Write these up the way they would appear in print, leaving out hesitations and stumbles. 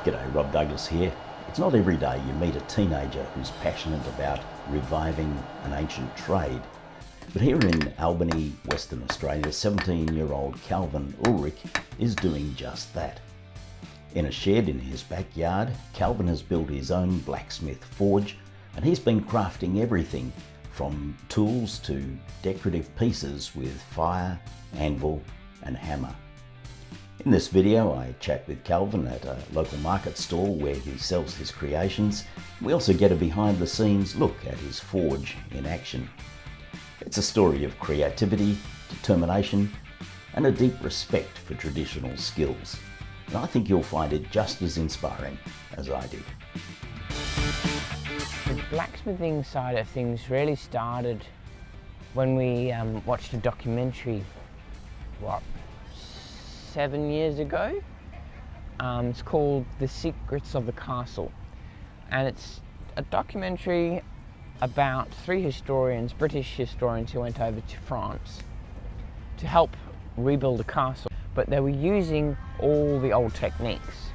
G'day, Rob Douglas here. It's not every day you meet a teenager who's passionate about reviving an ancient trade. But here in Albany, Western Australia, 17-year-old Calvin Ullrich is doing just that. In a shed in his backyard, Calvin has built his own blacksmith forge, and he's been crafting everything from tools to decorative pieces with fire, anvil and hammer. In this video, I chat with Calvin at a local market stall where he sells his creations. We also get a behind-the-scenes look at his forge in action. It's a story of creativity, determination, and a deep respect for traditional skills. And I think you'll find it just as inspiring as I did. The blacksmithing side of things really started when we watched a documentary, 7 years ago. It's called The Secrets of the Castle, and it's a documentary about three historians, British historians, who went over to France to help rebuild a castle, but they were using all the old techniques,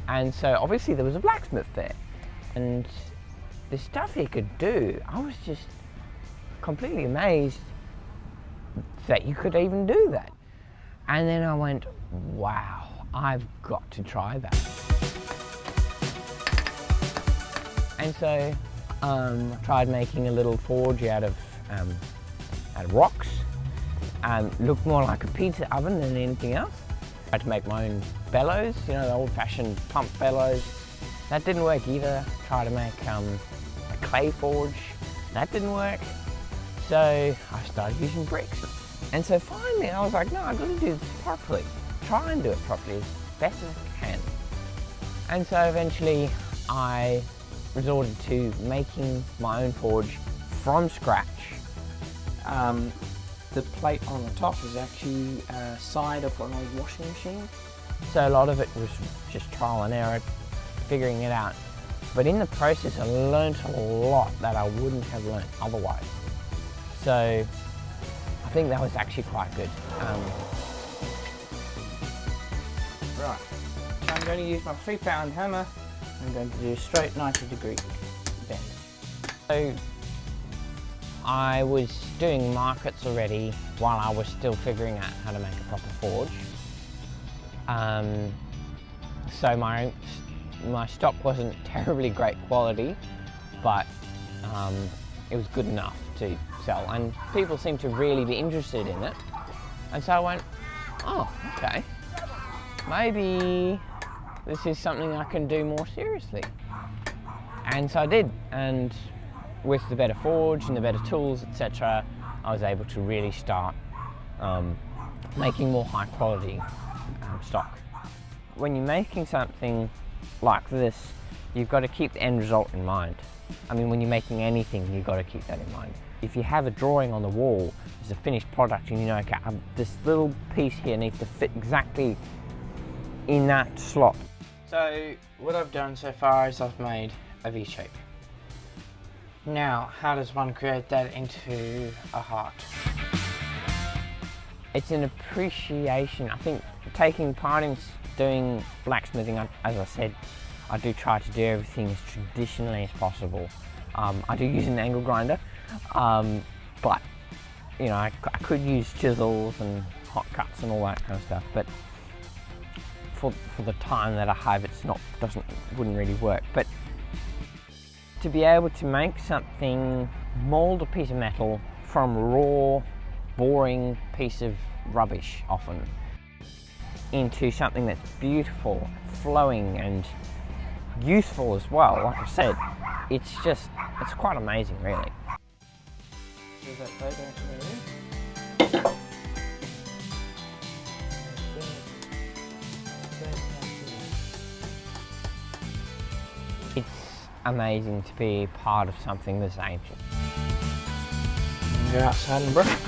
and so obviously there was a blacksmith there, and the stuff he could do, I was just completely amazed that you could even do that. And then I went, wow, I've got to try that. And so I tried making a little forge out of rocks. Looked more like a pizza oven than anything else. I had to make my own bellows, you know, the old-fashioned pump bellows. That didn't work either. Tried to make a clay forge. That didn't work. So I started using bricks. And so finally I was like, no, I've got to do this properly. Try and do it properly as best as I can. And so eventually I resorted to making my own forge from scratch. The plate on the top is actually a side of an old washing machine. So a lot of it was just trial and error, figuring it out. But in the process I learned a lot that I wouldn't have learned otherwise. So I think that was actually quite good. Right, so I'm going to use my 3-pound hammer. I'm going to do a straight 90-degree bend. So I was doing markets already while I was still figuring out how to make a proper forge. So my stock wasn't terribly great quality, but it was good enough to sell, and people seemed to really be interested in it. And so I went, oh, okay, maybe this is something I can do more seriously. And so I did, and with the better forge and the better tools, etc., I was able to really start making more high quality stock. When you're making something like this, you've got to keep the end result in mind. I mean, when you're making anything, you've got to keep that in mind. If you have a drawing on the wall as a finished product and you know, okay, this little piece here needs to fit exactly in that slot. So what I've done so far is I've made a V shape. Now, how does one create that into a heart? It's an appreciation. I think taking part in doing blacksmithing, as I said, I do try to do everything as traditionally as possible. I do use an angle grinder, but you know, I could use chisels and hot cuts and all that kind of stuff. But for the time that I have, wouldn't really work. But to be able to make something, mold a piece of metal from a raw, boring piece of rubbish often, into something that's beautiful, flowing and useful as well, like I said, it's quite amazing, really. It's amazing to be part of something this ancient. Go outside and brush.